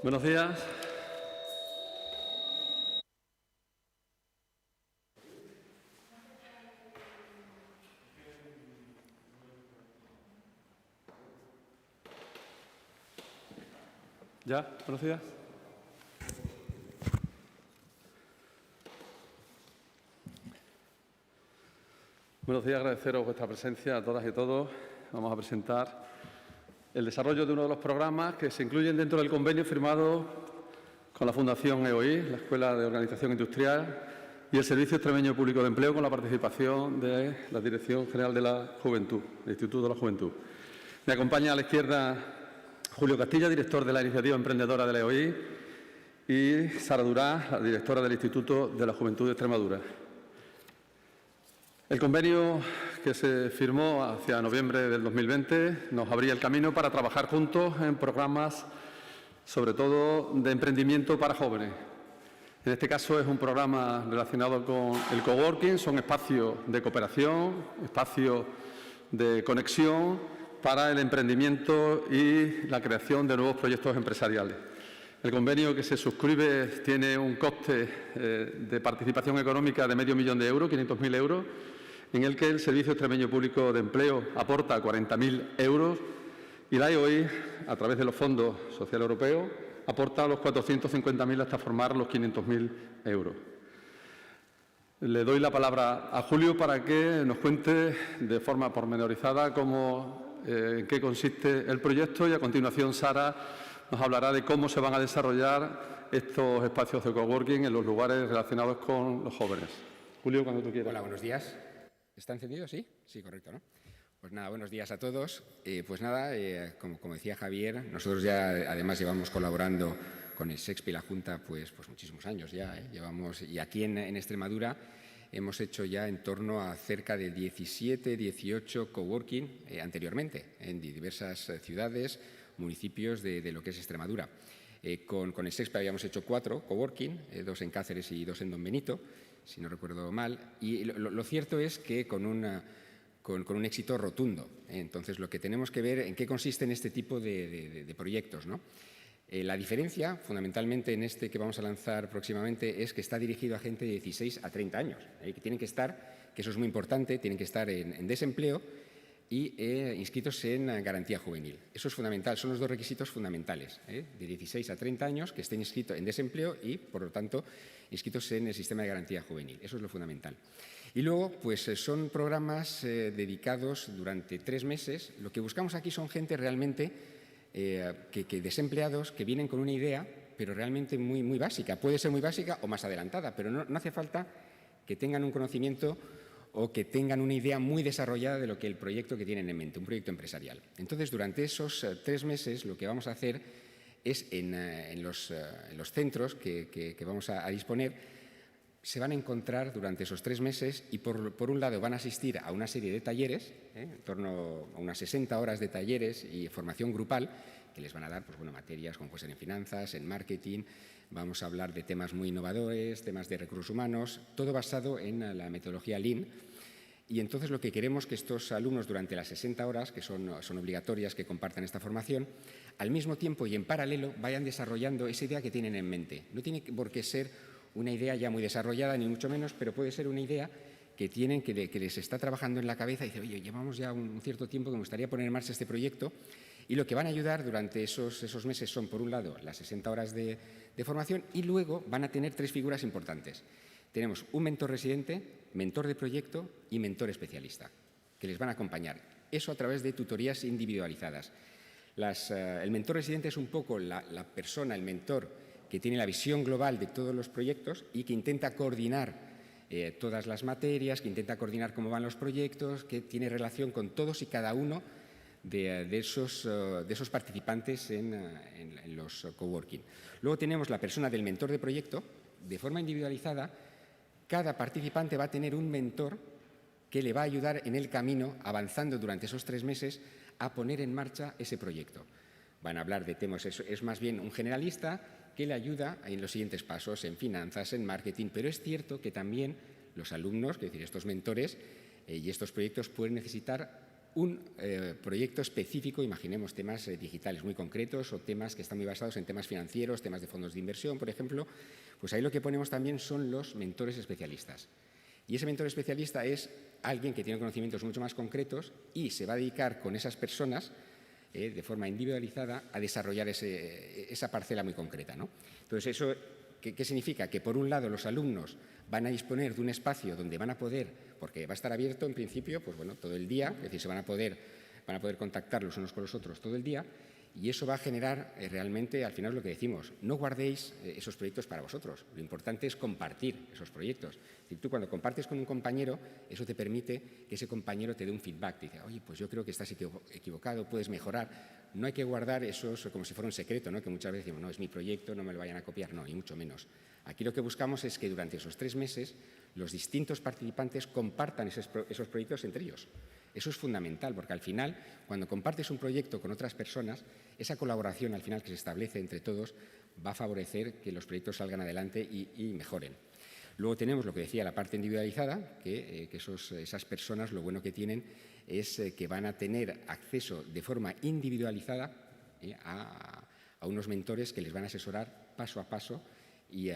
Buenos días. ¿Ya? Buenos días. Buenos días, agradeceros vuestra presencia a todas y todos. Vamos a presentar el desarrollo de uno de los programas que se incluyen dentro del convenio firmado con la Fundación EOI, la Escuela de Organización Industrial y el Servicio Extremeño Público de Empleo, con la participación de la Dirección General de la Juventud, del Instituto de la Juventud. Me acompaña a la izquierda Julio Castilla, director de la Iniciativa Emprendedora de la EOI, y Sara Durá, la directora del Instituto de la Juventud de Extremadura. El convenio que se firmó hacia noviembre del 2020 nos abría el camino para trabajar juntos en programas, sobre todo de emprendimiento para jóvenes. En este caso es un programa relacionado con el coworking, son espacios de cooperación, espacios de conexión para el emprendimiento y la creación de nuevos proyectos empresariales. El convenio que se suscribe tiene un coste de participación económica de medio millón de euros, 500.000 euros, en el que el Servicio Extremeño Público de Empleo aporta 40.000 euros y la EOI, a través de los fondos sociales europeos, aporta los 450.000 hasta formar los 500.000 euros. Le doy la palabra a Julio para que nos cuente de forma pormenorizada en qué consiste el proyecto y a continuación Sara nos hablará de cómo se van a desarrollar estos espacios de coworking en los lugares relacionados con los jóvenes. Julio, cuando tú quieras. Hola, buenos días. ¿Está encendido? Sí, sí, correcto, ¿no? Pues nada, buenos días a todos. Como decía Javier, nosotros ya además llevamos colaborando con el SEXPI y la Junta pues muchísimos años ya. Llevamos, y aquí en Extremadura hemos hecho ya en torno a cerca de 17, 18 coworking anteriormente en diversas ciudades, municipios de lo que es Extremadura. Con el SEXPI habíamos hecho 4 coworking, 2 en Cáceres y 2 en Don Benito, si no recuerdo mal. Y lo cierto es que con un éxito rotundo. Entonces, lo que tenemos que ver en qué consisten este tipo de proyectos, ¿no? La diferencia, fundamentalmente, en este que vamos a lanzar próximamente, es que está dirigido a gente de 16 a 30 años, que tienen que estar, que eso es muy importante, tienen que estar en desempleo y inscritos en garantía juvenil. Eso es fundamental, son los dos requisitos fundamentales, de 16 a 30 años, que estén inscritos en desempleo y, por lo tanto, inscritos en el sistema de garantía juvenil. Eso es lo fundamental. Y luego, pues son programas dedicados durante 3 meses. Lo que buscamos aquí son gente realmente desempleados que vienen con una idea, pero realmente muy básica. Puede ser muy básica o más adelantada, pero no hace falta que tengan un conocimiento o que tengan una idea muy desarrollada de lo que el proyecto que tienen en mente, un proyecto empresarial. Entonces, durante esos 3 meses, lo que vamos a hacer es en los centros que vamos a disponer, se van a encontrar durante esos 3 meses y, por un lado, van a asistir a una serie de talleres, en torno a unas 60 horas de talleres y formación grupal, que les van a dar materias como puede ser en finanzas, en marketing. Vamos a hablar de temas muy innovadores, temas de recursos humanos, todo basado en la metodología Lean. Y entonces lo que queremos es que estos alumnos, durante las 60 horas, que son obligatorias que compartan esta formación, al mismo tiempo y en paralelo vayan desarrollando esa idea que tienen en mente. No tiene por qué ser una idea ya muy desarrollada, ni mucho menos, pero puede ser una idea que tienen, que les está trabajando en la cabeza y dice, oye, llevamos ya un cierto tiempo que me gustaría poner en marcha este proyecto. Y lo que van a ayudar durante esos meses son, por un lado, las 60 horas de formación y luego van a tener 3 figuras importantes. Tenemos un mentor residente, mentor de proyecto y mentor especialista, que les van a acompañar. Eso a través de tutorías individualizadas. El mentor residente es un poco la persona, el mentor, que tiene la visión global de todos los proyectos y que intenta coordinar todas las materias, que intenta coordinar cómo van los proyectos, que tiene relación con todos y cada uno de esos participantes en los coworking. Luego tenemos la persona del mentor de proyecto. De forma individualizada, cada participante va a tener un mentor que le va a ayudar en el camino, avanzando durante esos 3 meses, a poner en marcha ese proyecto. Van a hablar de temas, es más bien un generalista que le ayuda en los siguientes pasos, en finanzas, en marketing, pero es cierto que también los alumnos, es decir, estos mentores y estos proyectos pueden necesitar un proyecto específico, imaginemos temas digitales muy concretos o temas que están muy basados en temas financieros, temas de fondos de inversión, por ejemplo, pues ahí lo que ponemos también son los mentores especialistas. Y ese mentor especialista es alguien que tiene conocimientos mucho más concretos y se va a dedicar con esas personas de forma individualizada a desarrollar esa parcela muy concreta, ¿no? Entonces, ¿eso qué significa? Que por un lado los alumnos van a disponer de un espacio donde van a poder, porque va a estar abierto en principio, pues bueno, todo el día, es decir, van a poder contactar los unos con los otros todo el día, y eso va a generar realmente, al final, lo que decimos, no guardéis esos proyectos para vosotros. Lo importante es compartir esos proyectos. Es decir, tú cuando compartes con un compañero, eso te permite que ese compañero te dé un feedback. Te dice, oye, pues yo creo que estás equivocado, puedes mejorar. No hay que guardar esos como si fuera un secreto, ¿no? Que muchas veces decimos, no, es mi proyecto, no me lo vayan a copiar. No, ni mucho menos. Aquí lo que buscamos es que durante esos 3 meses los distintos participantes compartan esos proyectos entre ellos. Eso es fundamental, porque al final, cuando compartes un proyecto con otras personas, esa colaboración al final que se establece entre todos va a favorecer que los proyectos salgan adelante y mejoren. Luego tenemos lo que decía, la parte individualizada, que esas personas lo bueno que tienen es que van a tener acceso de forma individualizada a unos mentores que les van a asesorar paso a paso y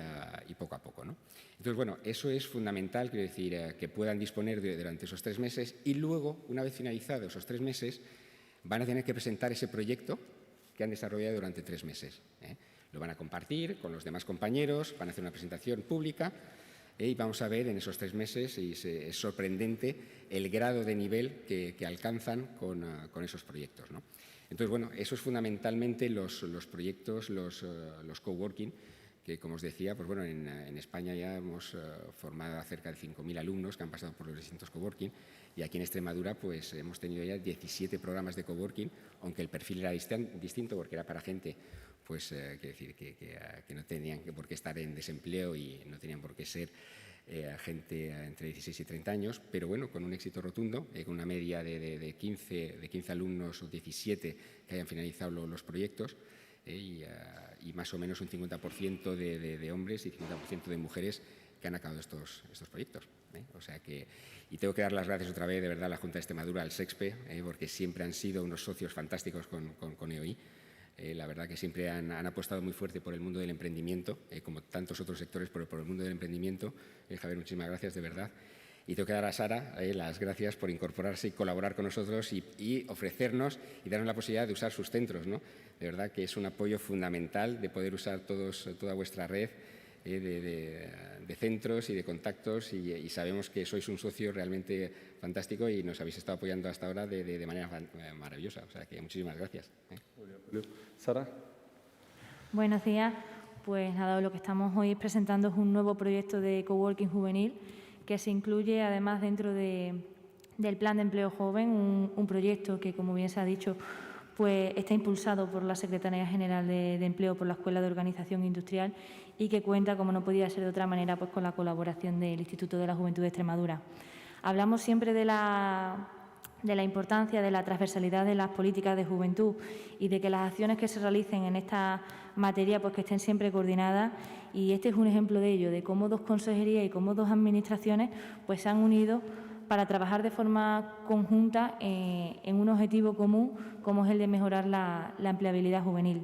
poco a poco, ¿no? Entonces, bueno, eso es fundamental, quiero decir, que puedan disponer durante esos 3 meses y luego, una vez finalizados esos 3 meses, van a tener que presentar ese proyecto que han desarrollado durante 3 meses. Lo van a compartir con los demás compañeros, van a hacer una presentación pública y vamos a ver en esos 3 meses, y es sorprendente el grado de nivel que alcanzan con esos proyectos, ¿no? Entonces, bueno, eso es fundamentalmente los proyectos, los coworking, que, como os decía, pues bueno, en España ya hemos formado a cerca de 5.000 alumnos que han pasado por los distintos coworking, y aquí en Extremadura pues hemos tenido ya 17 programas de coworking, aunque el perfil era distinto porque era para gente pues que no tenían por qué estar en desempleo y no tenían por qué ser gente entre 16 y 30 años, pero bueno, con un éxito rotundo, con una media de 15 alumnos o 17 que hayan finalizado los proyectos. Y más o menos un 50% de hombres y 50% de mujeres que han acabado estos proyectos. O sea que, y tengo que dar las gracias otra vez, de verdad, a la Junta de Extremadura, al SEXPE, porque siempre han sido unos socios fantásticos con EOI. La verdad que siempre han apostado muy fuerte por el mundo del emprendimiento, como tantos otros sectores, por el mundo del emprendimiento. Javier, muchísimas gracias, de verdad. Y tengo que dar a Sara las gracias por incorporarse y colaborar con nosotros y ofrecernos y darnos la posibilidad de usar sus centros, ¿no? De verdad que es un apoyo fundamental de poder usar toda vuestra red de centros y de contactos, y sabemos que sois un socio realmente fantástico y nos habéis estado apoyando hasta ahora de manera maravillosa. O sea que muchísimas gracias. Sara. Buenos días. Pues nada, lo que estamos hoy presentando es un nuevo proyecto de coworking juvenil que se incluye además dentro del Plan de Empleo Joven, un proyecto que, como bien se ha dicho, pues está impulsado por la Secretaría General de Empleo, por la Escuela de Organización Industrial, y que cuenta, como no podía ser de otra manera, pues con la colaboración del Instituto de la Juventud de Extremadura. Hablamos siempre de la importancia de la transversalidad de las políticas de juventud y de que las acciones que se realicen en esta materia pues que estén siempre coordinadas, y este es un ejemplo de ello, de cómo 2 consejerías y cómo 2 administraciones pues se han unido para trabajar de forma conjunta en un objetivo común, como es el de mejorar la empleabilidad juvenil.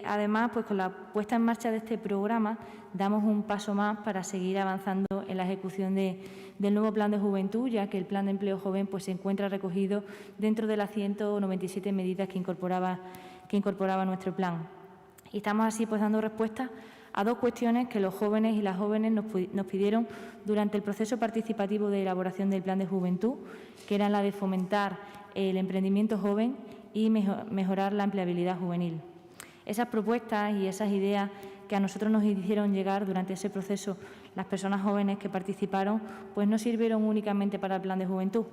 Además, pues con la puesta en marcha de este programa damos un paso más para seguir avanzando en la ejecución del nuevo Plan de Juventud, ya que el Plan de Empleo Joven pues se encuentra recogido dentro de las 197 medidas que incorporaba nuestro plan. Y estamos así pues dando respuesta a 2 cuestiones que los jóvenes y las jóvenes nos pidieron durante el proceso participativo de elaboración del Plan de Juventud, que eran la de fomentar el emprendimiento joven y mejorar la empleabilidad juvenil. Esas propuestas y esas ideas que a nosotros nos hicieron llegar durante ese proceso las personas jóvenes que participaron, pues no sirvieron únicamente para el Plan de Juventud,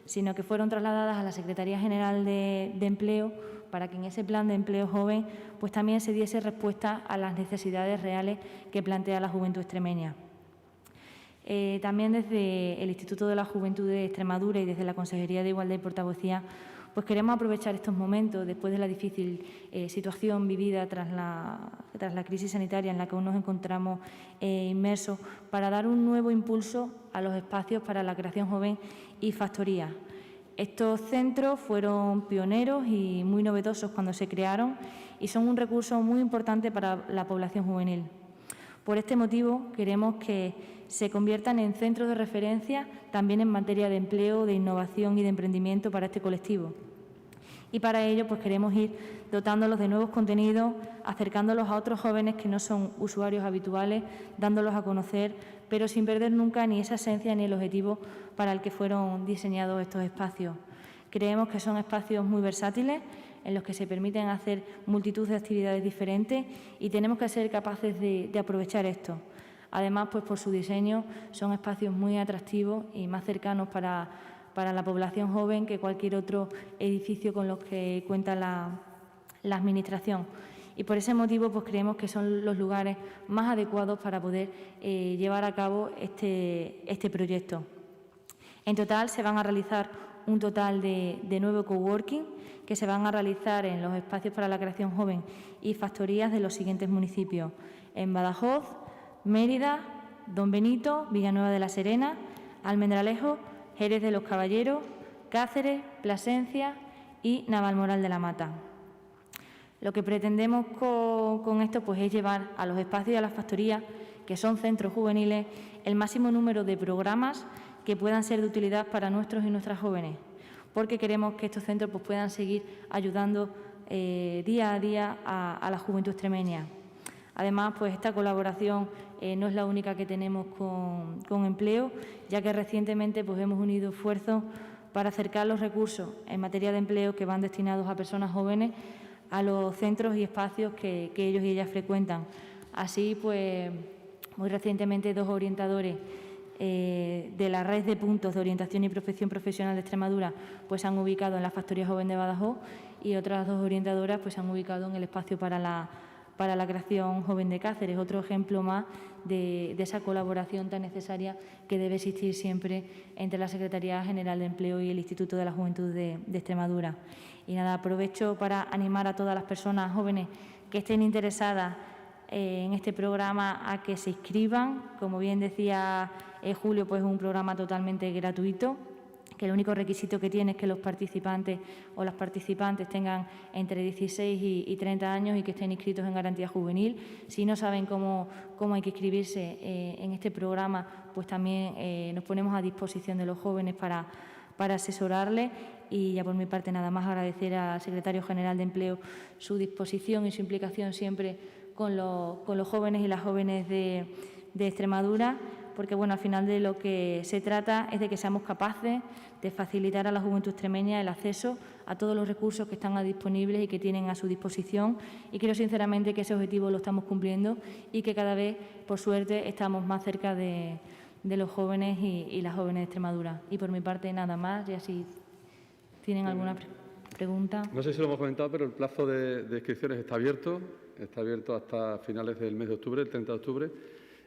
sino que fueron trasladadas a la Secretaría General de Empleo para que en ese Plan de Empleo Joven pues también se diese respuesta a las necesidades reales que plantea la juventud extremeña. También desde el Instituto de la Juventud de Extremadura y desde la Consejería de Igualdad y Portavocía pues queremos aprovechar estos momentos, después de la difícil situación vivida tras la crisis sanitaria en la que aún nos encontramos inmersos, para dar un nuevo impulso a los espacios para la creación joven y factoría. Estos centros fueron pioneros y muy novedosos cuando se crearon y son un recurso muy importante para la población juvenil. Por este motivo, queremos que se conviertan en centros de referencia también en materia de empleo, de innovación y de emprendimiento para este colectivo. Y para ello, pues queremos ir dotándolos de nuevos contenidos, acercándolos a otros jóvenes que no son usuarios habituales, dándolos a conocer, pero sin perder nunca ni esa esencia ni el objetivo para el que fueron diseñados estos espacios. Creemos que son espacios muy versátiles, en los que se permiten hacer multitud de actividades diferentes y tenemos que ser capaces de aprovechar esto. Además, pues por su diseño, son espacios muy atractivos y más cercanos para la población joven que cualquier otro edificio con los que cuenta la Administración. Y por ese motivo, pues creemos que son los lugares más adecuados para poder llevar a cabo este proyecto. En total, se van a realizar un total de 9 coworking que se van a realizar en los espacios para la creación joven y factorías de los siguientes municipios: en Badajoz, Mérida, Don Benito, Villanueva de la Serena, Almendralejo, Jerez de los Caballeros, Cáceres, Plasencia y Navalmoral de la Mata. Lo que pretendemos con esto pues, es llevar a los espacios y a las factorías, que son centros juveniles, el máximo número de programas que puedan ser de utilidad para nuestros y nuestras jóvenes, porque queremos que estos centros pues, puedan seguir ayudando día a día a la juventud extremeña. Además, pues esta colaboración no es la única que tenemos con Empleo, ya que recientemente pues, hemos unido esfuerzos para acercar los recursos en materia de empleo que van destinados a personas jóvenes a los centros y espacios que ellos y ellas frecuentan. Así, pues, muy recientemente 2 orientadores de la red de puntos de orientación y prospección profesional de Extremadura pues se han ubicado en la Factoría Joven de Badajoz y otras 2 orientadoras pues se han ubicado en el espacio para la creación joven de Cáceres. Otro ejemplo más de esa colaboración tan necesaria que debe existir siempre entre la Secretaría General de Empleo y el Instituto de la Juventud de Extremadura. Y nada, aprovecho para animar a todas las personas jóvenes que estén interesadas en este programa a que se inscriban. Como bien decía Julio, pues es un programa totalmente gratuito, que el único requisito que tiene es que los participantes o las participantes tengan entre 16 y 30 años y que estén inscritos en Garantía Juvenil. Si no saben cómo hay que inscribirse en este programa, pues también nos ponemos a disposición de los jóvenes para asesorarles. Y ya por mi parte nada más agradecer al Secretario General de Empleo su disposición y su implicación siempre con los jóvenes y las jóvenes de Extremadura, porque bueno, al final de lo que se trata es de que seamos capaces de facilitar a la juventud extremeña el acceso a todos los recursos que están disponibles y que tienen a su disposición, y creo sinceramente que ese objetivo lo estamos cumpliendo y que cada vez, por suerte, estamos más cerca de los jóvenes y las jóvenes de Extremadura. Y por mi parte nada más, y así tienen alguna pregunta. No sé si lo hemos comentado, pero el plazo de inscripciones está abierto hasta finales del mes de octubre, el 30 de octubre,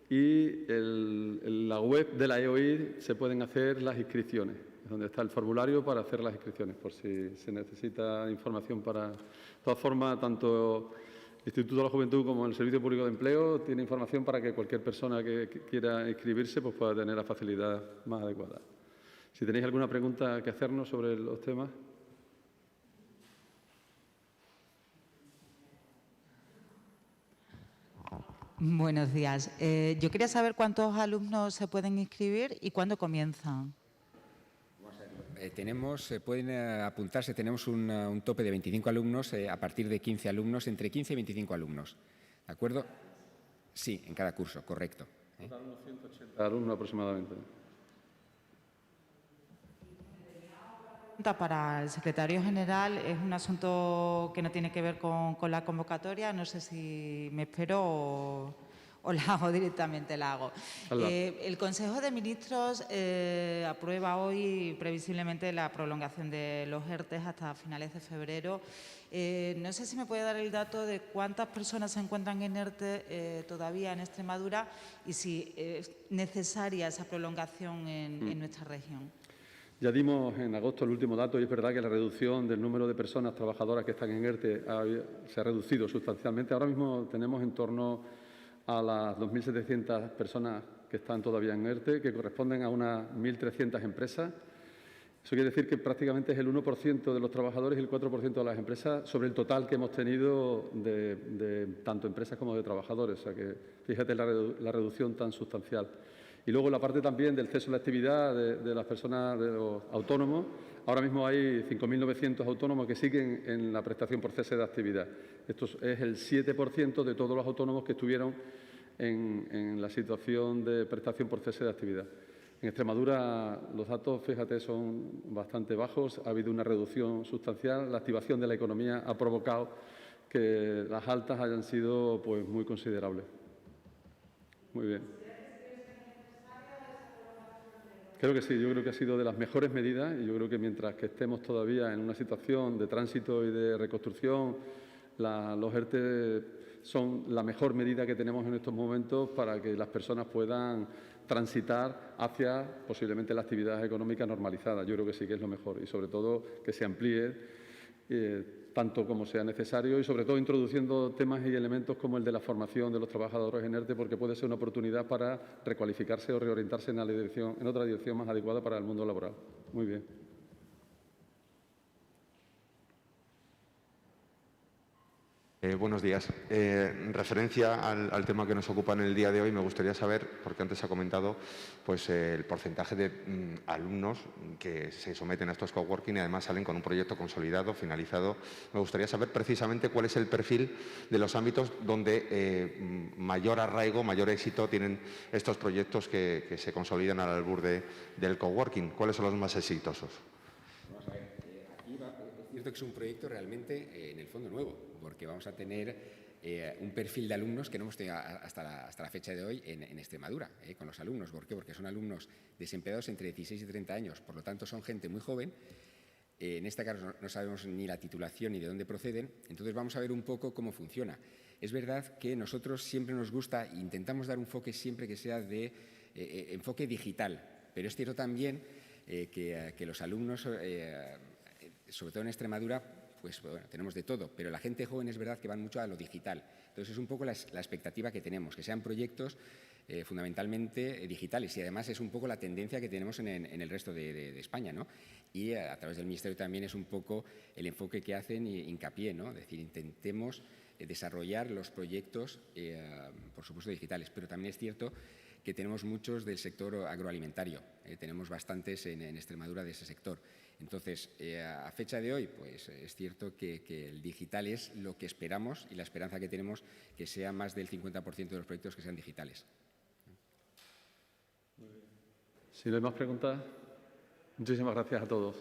y en la web de la EOI se pueden hacer las inscripciones, donde está el formulario para hacer las inscripciones, por si se necesita información para... De todas formas, tanto el Instituto de la Juventud como el Servicio Público de Empleo tiene información para que cualquier persona que quiera inscribirse pues pueda tener la facilidad más adecuada. Si tenéis alguna pregunta que hacernos sobre los temas. Buenos días. Yo quería saber cuántos alumnos se pueden inscribir y cuándo comienzan. Pueden apuntarse, tenemos un tope de 25 alumnos a partir de 15 alumnos, entre 15 y 25 alumnos. ¿De acuerdo? Sí, en cada curso, correcto. Unos 180 alumnos aproximadamente. Para el secretario general, es un asunto que no tiene que ver con la convocatoria. No sé si me espero o la hago directamente. El Consejo de Ministros aprueba hoy previsiblemente la prolongación de los ERTE hasta finales de febrero. No sé si me puede dar el dato de cuántas personas se encuentran en ERTE todavía en Extremadura y si es necesaria esa prolongación en nuestra región. Ya dimos en agosto el último dato y es verdad que la reducción del número de personas trabajadoras que están en ERTE se ha reducido sustancialmente. Ahora mismo tenemos en torno a las 2.700 personas que están todavía en ERTE, que corresponden a unas 1.300 empresas Eso quiere decir que prácticamente es el 1% de los trabajadores y el 4% de las empresas sobre el total que hemos tenido de tanto empresas como de trabajadores. O sea que fíjate la reducción tan sustancial. Y luego la parte también del ceso a la actividad de las personas, de los autónomos. Ahora mismo hay 5.900 autónomos que siguen en la prestación por cese de actividad. Esto es el 7% de todos los autónomos que estuvieron en la situación de prestación por cese de actividad. En Extremadura los datos, fíjate, son bastante bajos. Ha habido una reducción sustancial. La activación de la economía ha provocado que las altas hayan sido pues, muy considerables. Muy bien. Creo que sí, yo creo que ha sido de las mejores medidas y yo creo que mientras que estemos todavía en una situación de tránsito y de reconstrucción, los ERTE son la mejor medida que tenemos en estos momentos para que las personas puedan transitar hacia posiblemente la actividad económica normalizada. Yo creo que sí que es lo mejor y sobre todo que se amplíe tanto como sea necesario y sobre todo introduciendo temas y elementos como el de la formación de los trabajadores en ERTE porque puede ser una oportunidad para recualificarse o reorientarse en otra dirección más adecuada para el mundo laboral. Muy bien. Buenos días. En referencia al tema que nos ocupa en el día de hoy, me gustaría saber, porque antes se ha comentado, pues el porcentaje de alumnos que se someten a estos coworking y además salen con un proyecto consolidado, finalizado. Me gustaría saber precisamente cuál es el perfil de los ámbitos donde mayor arraigo, mayor éxito tienen estos proyectos que se consolidan al albur del coworking. ¿Cuáles son los más exitosos? Vamos a ver, aquí es cierto que es un proyecto realmente, en el fondo, nuevo, porque vamos a tener un perfil de alumnos que no hemos tenido hasta la fecha de hoy en Extremadura, con los alumnos. ¿Por qué? Porque son alumnos desempleados entre 16 y 30 años, por lo tanto son gente muy joven. En este caso no sabemos ni la titulación ni de dónde proceden, entonces vamos a ver un poco cómo funciona. Es verdad que nosotros siempre nos gusta, intentamos dar un enfoque siempre que sea de enfoque digital, pero es cierto también que los alumnos, sobre todo en Extremadura, pues bueno, tenemos de todo, pero la gente joven es verdad que van mucho a lo digital. Entonces es un poco la expectativa que tenemos, que sean proyectos fundamentalmente digitales y además es un poco la tendencia que tenemos en el resto de España, ¿no? Y a través del Ministerio también es un poco el enfoque que hacen y hincapié, ¿no? Es decir, intentemos desarrollar los proyectos, por supuesto, digitales, pero también es cierto que tenemos muchos del sector agroalimentario, tenemos bastantes en Extremadura de ese sector. Entonces, a fecha de hoy, pues es cierto que el digital es lo que esperamos y la esperanza que tenemos que sea más del 50% de los proyectos que sean digitales. Si no hay más preguntas, muchísimas gracias a todos.